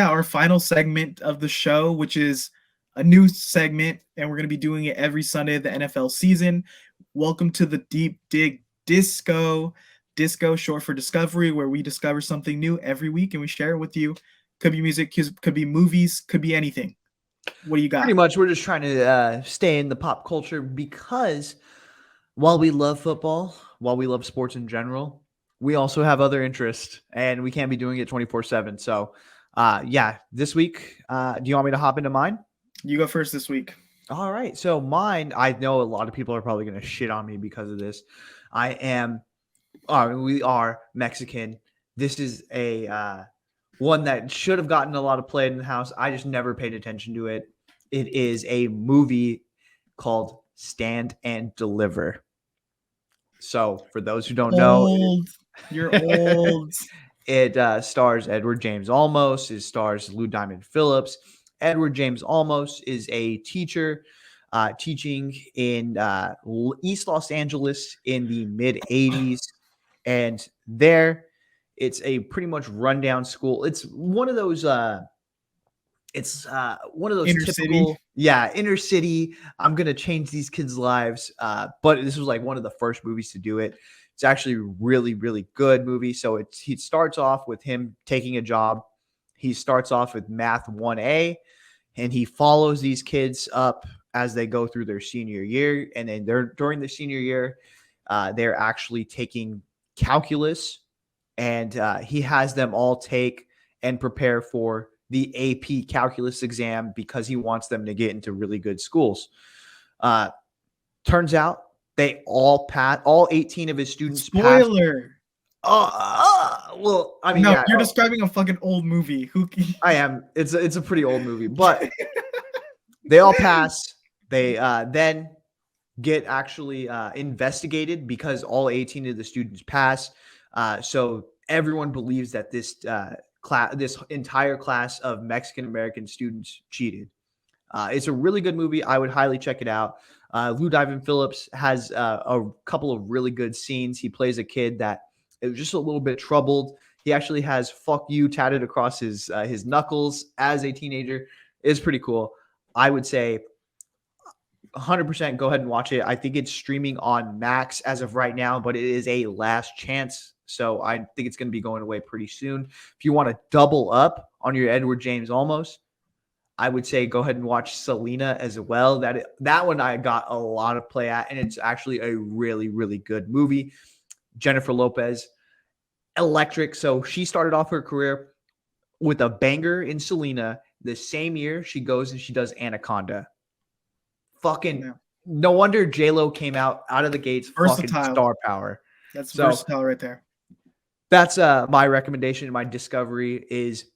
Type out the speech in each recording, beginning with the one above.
our final segment of the show, which is a new segment, and we're going to be doing it every Sunday of the NFL season. Welcome to the Deep Dig Disco. Disco, short for Discovery, where we discover something new every week and we share it with you. Could be music, could be movies, could be anything. What do you got? Pretty much, we're just trying to stay in the pop culture because while we love football, while we love sports in general, we also have other interests, and we can't be doing it 24/7. So, this week, do you want me to hop into mine? You go first this week. All right. So mine, I know a lot of people are probably going to shit on me because of this. We are Mexican. This is a one that should have gotten a lot of play in the house. I just never paid attention to it. It is a movie called Stand and Deliver. So for those who don't know, you're old. It stars Edward James Olmos. It stars Lou Diamond Phillips. Edward James Olmos is a teacher teaching in East Los Angeles in the mid 80s. And there, it's a pretty much rundown school. It's one of those inner typical, city. Inner city. I'm going to change these kids' lives. But this was like one of the first movies to do it. It's actually a really, really good movie. So he starts off with him taking a job. He starts off with Math 1A, and he follows these kids up as they go through their senior year. And then during the senior year, they're actually taking calculus, and he has them all take and prepare for the AP calculus exam because he wants them to get into really good schools. Turns out they all pass. All 18 of his students Spoiler. Well, I mean, no, you're describing a fucking old movie. I am. It's a pretty old movie, but they all pass. They then get actually investigated because all 18 of the students pass. So everyone believes that this entire class of Mexican American students cheated. It's a really good movie. I would highly check it out. Lou Diamond Phillips has a couple of really good scenes. He plays a kid that is just a little bit troubled. He actually has "fuck you" tatted across his knuckles as a teenager. It's pretty cool. I would say 100% go ahead and watch it. I think it's streaming on Max as of right now, but it is a last chance. So I think it's going to be going away pretty soon. If you want to double up on your Edward James Olmos, I would say go ahead and watch Selena as well. That one I got a lot of play at, and it's actually a really, really good movie. Jennifer Lopez, electric. So she started off her career with a banger in Selena. The same year, she goes and she does Anaconda. No wonder J-Lo came out of the gates. Versatile. Fucking star power. That's versatile right there. That's my recommendation. My discovery is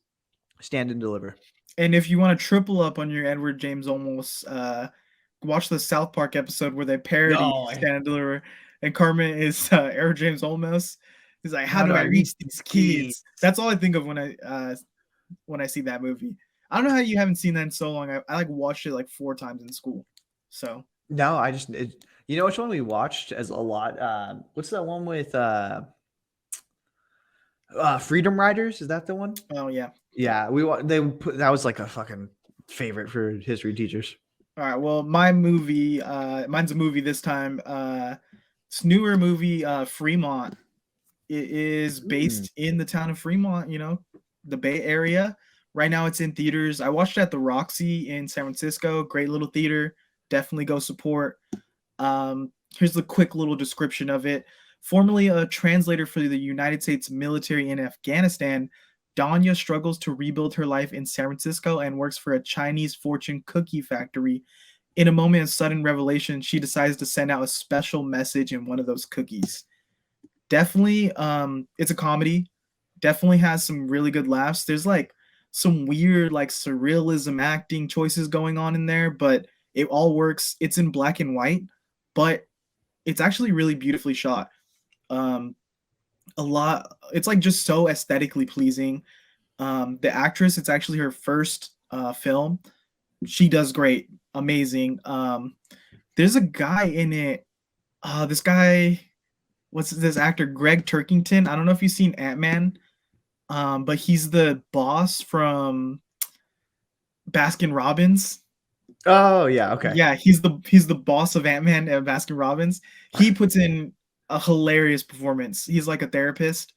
Stand and Deliver. And if you want to triple up on your Edward James Olmos, watch the South Park episode where they parody Stand and Deliver. And Carmen is Edward James Olmos. He's like, how do I reach these kids? That's all I think of when I see that movie. I don't know how you haven't seen that in so long. I like watched it like 4 times in school. So no, you know which one we watched as a lot? What's that one with Freedom Riders? Is that the one? Oh yeah. Yeah, that was like a fucking favorite for history teachers. All right, well, mine's a movie this time. It's a newer movie, Fremont. It is based in the town of Fremont, the Bay Area. Right now it's in theaters. I watched it at the Roxy in San Francisco. Great little theater. Definitely go support. Here's the quick little description of it. Formerly a translator for the United States military in Afghanistan, Donya struggles to rebuild her life in San Francisco and works for a Chinese fortune cookie factory. In a moment of sudden revelation, she decides to send out a special message in one of those cookies. Definitely, it's a comedy. Definitely has some really good laughs. There's like some weird like surrealism acting choices going on in there, but it all works. It's in black and white, but it's actually really beautifully shot. It's like just so aesthetically pleasing. The actress, it's actually her first film. She does great. Amazing. There's a guy in it. This guy, what's this actor? Greg Turkington. I don't know if you've seen Ant-Man. But he's the boss from Baskin Robbins. Oh yeah, okay. Yeah, he's the boss of Ant-Man and Baskin Robbins. He puts in a hilarious performance. He's like a therapist.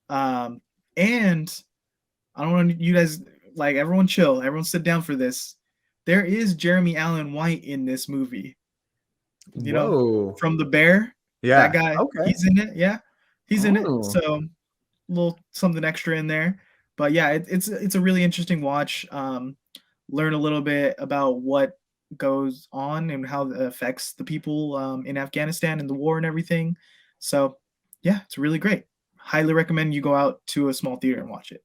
And I don't want you guys, like, everyone chill, everyone sit down for this. There is Jeremy Allen White in this movie. You know, Whoa. from The Bear. That Yeah. guy, Okay. he's in it. Yeah, he's in it. Oh. So a little something extra in there. But yeah, it's a really interesting watch. Learn a little bit about what goes on and how it affects the people in Afghanistan and the war and everything. So yeah, it's really great. Highly recommend you go out to a small theater and watch it.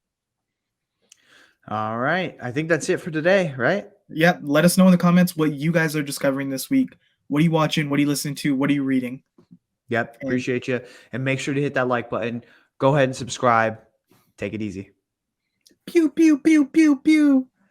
All right. I think that's it for today, right? Yeah, let us know in the comments what you guys are discovering this week. What are you watching? What are you listening to? What are you reading? Yep. And Appreciate you. And make sure to hit that like button. Go ahead and subscribe. Take it easy. pew pew pew pew.